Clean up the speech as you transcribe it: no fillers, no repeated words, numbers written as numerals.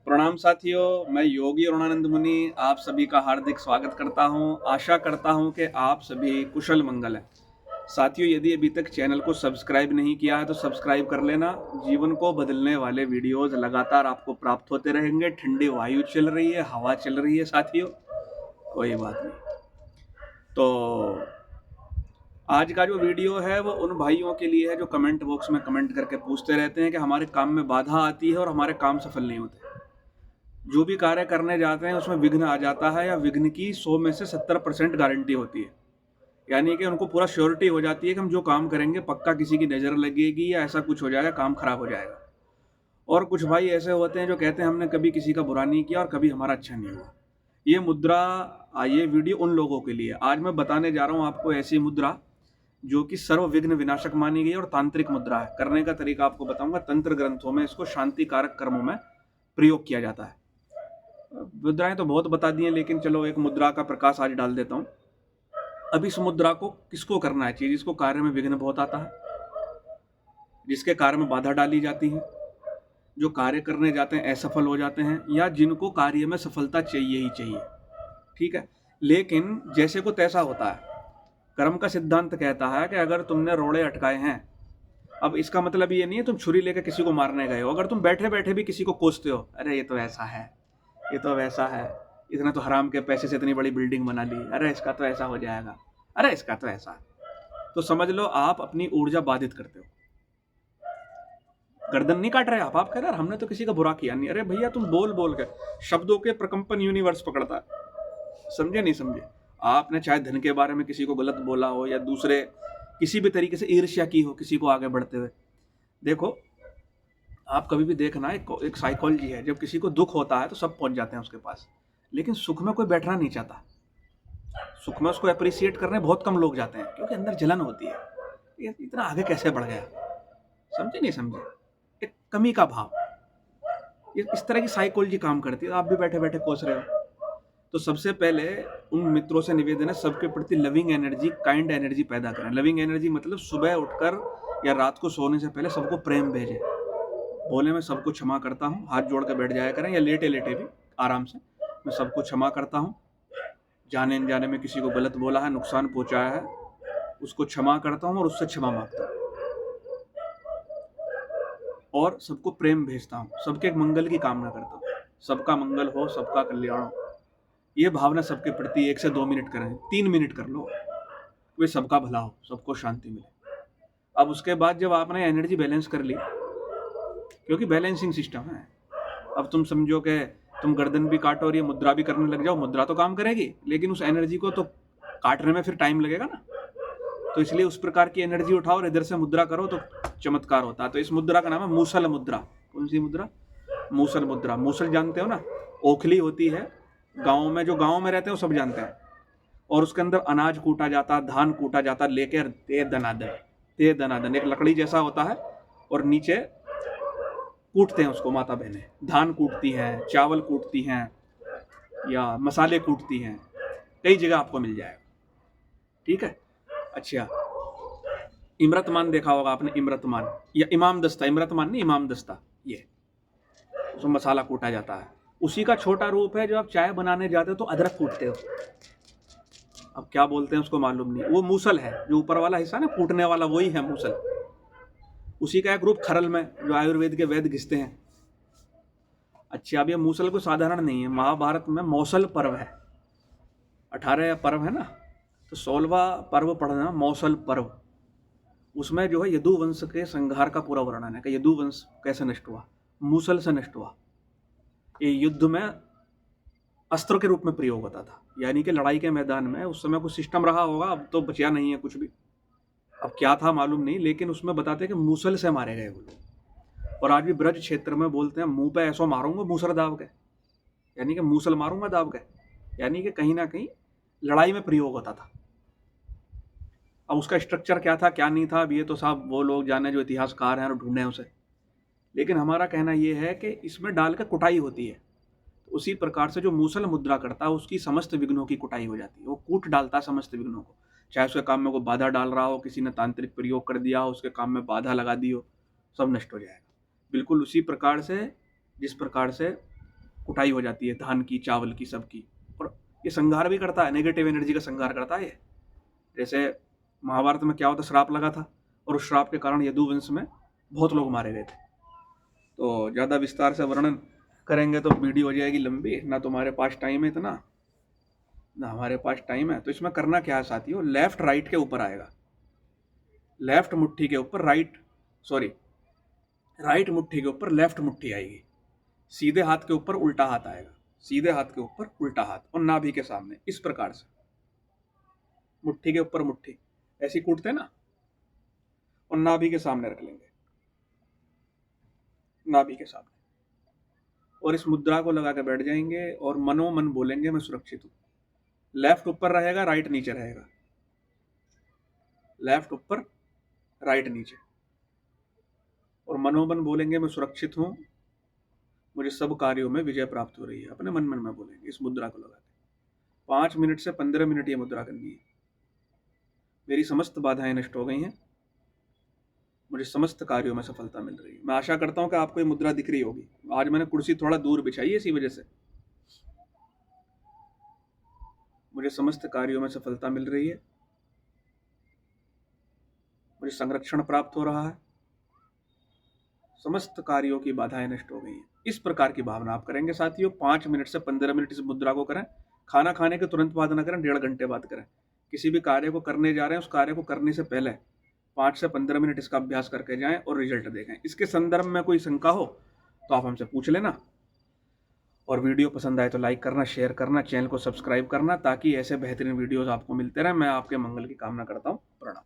प्रणाम साथियों, मैं योगी अरुणानंद मुनि आप सभी का हार्दिक स्वागत करता हूं। आशा करता हूं कि आप सभी कुशल मंगल हैं। साथियों, यदि अभी तक चैनल को सब्सक्राइब नहीं किया है तो सब्सक्राइब कर लेना। जीवन को बदलने वाले वीडियोस लगातार आपको प्राप्त होते रहेंगे। ठंडी वायु चल रही है, हवा चल रही है साथियों, कोई बात नहीं। तो आज का जो वीडियो है वो उन भाइयों के लिए है जो कमेंट बॉक्स में कमेंट करके पूछते रहते हैं कि हमारे काम में बाधा आती है और हमारे काम सफल नहीं होते। जो भी कार्य करने जाते हैं उसमें विघ्न आ जाता है, या विघ्न की 100 में से 70% गारंटी होती है। यानी कि उनको पूरा श्योरिटी हो जाती है कि हम जो काम करेंगे पक्का किसी की नज़र लगेगी या ऐसा कुछ हो जाएगा, काम खराब हो जाएगा। और कुछ भाई ऐसे होते हैं जो कहते हैं हमने कभी किसी का बुरा नहीं किया और कभी हमारा अच्छा नहीं हुआ। ये मुद्रा, ये वीडियो उन लोगों के लिए आज मैं बताने जा रहा हूँ आपको ऐसी मुद्रा जो कि सर्व विघ्न विनाशक मानी गई और तांत्रिक मुद्रा है। करने का तरीका आपको बताऊंगा। तंत्र ग्रंथों में इसको शांति कारक कर्मों में प्रयोग किया जाता है। मुद्राएं तो बहुत बता दी हैं, लेकिन चलो एक मुद्रा का प्रकाश आज डाल देता हूँ। अब इस मुद्रा को किसको करना चाहिए? जिसको कार्य में विघ्न बहुत आता है, जिसके कार्य में बाधा डाली जाती है, जो कार्य करने जाते हैं असफल हो जाते हैं, या जिनको कार्य में सफलता चाहिए ही चाहिए। ठीक है, लेकिन जैसे को तैसा होता है। कर्म का सिद्धांत कहता है कि अगर तुमने रोड़े अटकाए हैं, अब इसका मतलब ये नहीं है तुम छुरी लेकर किसी को मारने गए हो। अगर तुम बैठे बैठे भी किसी को कोसते हो, अरे ये तो ऐसा है, ये तो वैसा है, इसने तो हराम के पैसे से इतनी बड़ी बिल्डिंग बना ली, अरे इसका तो ऐसा हो जाएगा, अरे इसका तो ऐसा है, तो समझ लो आप अपनी ऊर्जा बाधित करते हो। गर्दन नहीं काट रहे आप कह रहे हमने तो किसी का बुरा किया नहीं। अरे भैया, तुम बोल बोल के शब्दों के प्रकंपन यूनिवर्स पकड़ता है। समझे नहीं समझे? आपने चाहे धन के बारे में किसी को गलत बोला हो या दूसरे किसी भी तरीके से ईर्ष्या की हो किसी को आगे बढ़ते हुए, देखो आप कभी भी देखना, एक साइकोलॉजी है। जब किसी को दुख होता है तो सब पहुंच जाते हैं उसके पास, लेकिन सुख में कोई बैठना नहीं चाहता। सुख में उसको अप्रिशिएट करने बहुत कम लोग जाते हैं, क्योंकि अंदर जलन होती है, ये इतना आगे कैसे बढ़ गया। समझे नहीं समझे? एक कमी का भाव, ये इस तरह की साइकोलॉजी काम करती है। आप भी बैठे बैठे कोस रहे हो। तो सबसे पहले उन मित्रों से निवेदन है, सबके प्रति लविंग एनर्जी, काइंड एनर्जी पैदा करें। लविंग एनर्जी मतलब सुबह उठकर या रात को सोने से पहले सबको प्रेम भेजें। बोले मैं सबको क्षमा करता हूँ, हाथ जोड़ कर बैठ जाया करें, या लेटे लेटे भी आराम से, मैं सबको क्षमा करता हूँ। जाने अनजाने में किसी को गलत बोला है, नुकसान पहुँचाया है, उसको क्षमा करता हूँ और उससे क्षमा मांगता हूँ, और सबको प्रेम भेजता हूँ, सबके मंगल की कामना करता हूँ। सबका मंगल हो, सबका कल्याण हो, ये भावना सबके प्रति 1 से 2 मिनट करें, 3 मिनट कर लो, वे सबका भला हो, सबको शांति मिले। अब उसके बाद जब आपने एनर्जी बैलेंस कर ली, क्योंकि बैलेंसिंग सिस्टम है, अब तुम समझो कि तुम गर्दन भी काटो और ये मुद्रा भी करने लग जाओ, मुद्रा तो काम करेगी, लेकिन उस एनर्जी को तो काटने में फिर टाइम लगेगा ना। तो इसलिए उस प्रकार की एनर्जी उठाओ और इधर से मुद्रा करो तो चमत्कार होता है। तो इस मुद्रा का नाम है मूसल मुद्रा। कौन सी मुद्रा? मूसल मुद्रा। मूसल जानते हो ना, ओखली होती है गाँव में, जो गाँव में रहते हैं वो सब जानते हैं, और उसके अंदर अनाज कूटा जाता, धान कूटा जाता, लेकर ते दनादन एक लकड़ी जैसा होता है, और नीचे कूटते हैं उसको माता बहनें। धान कूटती हैं, चावल कूटती हैं, या मसाले कूटती हैं, कई जगह आपको मिल जाएगा। ठीक है। अच्छा, इमरतमान देखा होगा आपने, इमरतमान या इमाम दस्ता, इमरतमान नहीं इमाम दस्ता, ये उसमें मसाला कूटा जाता है। उसी का छोटा रूप है जो आप चाय बनाने जाते हो तो अदरक कूटते हो, अब क्या बोलते हैं उसको मालूम नहीं, वो मूसल है, जो ऊपर वाला हिस्सा ना कूटने वाला, वही है मूसल। उसी का एक रूप खरल में, जो आयुर्वेद के वैद्य घिसते हैं। अच्छा, अब ये मूसल को साधारण नहीं है, महाभारत में मौसल पर्व है, 18 पर्व है ना, तो 16वां पर्व पढ़ना मौसल पर्व। उसमें जो है यदुवंश के संहार का पूरा वर्णन है कि यदुवंश कैसे नष्ट हुआ, मूसल से नष्ट हुआ। ये युद्ध में अस्त्र के रूप में प्रयोग होता था, यानी कि लड़ाई के मैदान में उस समय कुछ सिस्टम रहा होगा, अब तो बचा नहीं है कुछ भी, अब क्या था मालूम नहीं, लेकिन उसमें बताते हैं कि मूसल से मारे गए वो लोग। और आज भी ब्रज क्षेत्र में बोलते हैं मुंह पे ऐसा मारूंगा मूसल दाब के, यानी कि मूसल मारूंगा दाब के, यानी कि कहीं ना कहीं लड़ाई में प्रयोग होता था। अब उसका स्ट्रक्चर क्या था क्या नहीं था, अब ये तो साहब वो लोग जाने जो इतिहासकार हैं और ढूंढे उसे, लेकिन हमारा कहना ये है कि इसमें डाल कर कुटाई होती है। उसी प्रकार से जो मूसल मुद्रा करता है उसकी समस्त विघ्नों की कुटाई हो जाती है, वो कूट डालता है समस्त विघ्नों को। चाहे उसके काम में कोई बाधा डाल रहा हो, किसी ने तांत्रिक प्रयोग कर दिया हो, उसके काम में बाधा लगा दी हो, सब नष्ट हो जाएगा। बिल्कुल उसी प्रकार से जिस प्रकार से कुटाई हो जाती है धान की, चावल की, सबकी। और ये संहार भी करता है, नेगेटिव एनर्जी का संहार करता है ये। जैसे महाभारत में क्या होता, श्राप लगा था और उस श्राप के कारण यदुवंश में बहुत लोग मारे गए थे। तो ज़्यादा विस्तार से वर्णन करेंगे तो वीडियो हो जाएगी लंबी, ना तुम्हारे पास टाइम है इतना, ना हमारे पास टाइम है। तो इसमें करना क्या है साथियों, लेफ्ट राइट के ऊपर आएगा, लेफ्ट मुट्ठी के ऊपर राइट मुट्ठी के ऊपर लेफ्ट मुट्ठी आएगी, सीधे हाथ के ऊपर उल्टा हाथ आएगा, सीधे हाथ के ऊपर उल्टा हाथ, और नाभि के सामने इस प्रकार से मुट्ठी के ऊपर मुट्ठी ऐसी कूटते ना, और नाभि के सामने रख लेंगे, नाभि के सामने, और इस मुद्रा को लगा के बैठ जाएंगे और मनोमन बोलेंगे मैं सुरक्षित हूं। लेफ्ट ऊपर रहेगा, राइट नीचे रहेगा, लेफ्ट ऊपर राइट नीचे, और मनोमन बोलेंगे मैं सुरक्षित हूं, मुझे सब कार्यों में विजय प्राप्त हो रही है। अपने मन मन में बोलेंगे इस मुद्रा को लगा के। 5 मिनट से 15 मिनट ये मुद्रा करनी है। मेरी समस्त बाधाएं नष्ट हो गई हैं, मुझे समस्त कार्यों में सफलता मिल रही है। मैं आशा करता हूं कि आपको ये मुद्रा दिख रही होगी। आज मैंने कुर्सी थोड़ा दूर बिछाई है इसी वजह से। मुझे समस्त कार्यों में सफलता मिल रही है, मुझे संरक्षण प्राप्त हो रहा है, समस्त कार्यों की बाधाएं नष्ट हो गई हैं। इस प्रकार की भावना आप करेंगे साथियों। 5 मिनट से 15 मिनट इस मुद्रा को करें। खाना खाने के तुरंत बाद ना करें, 1.5 घंटे बाद करें। किसी भी कार्य को करने जा रहे हैं, उस कार्य को करने से पहले 5 से 15 मिनट इसका अभ्यास करके जाएं और रिजल्ट देखें। इसके संदर्भ में कोई शंका हो तो आप हमसे पूछ लेना, और वीडियो पसंद आए तो लाइक करना, शेयर करना, चैनल को सब्सक्राइब करना, ताकि ऐसे बेहतरीन वीडियोस आपको मिलते रहें। मैं आपके मंगल की कामना करता हूँ। प्रणाम।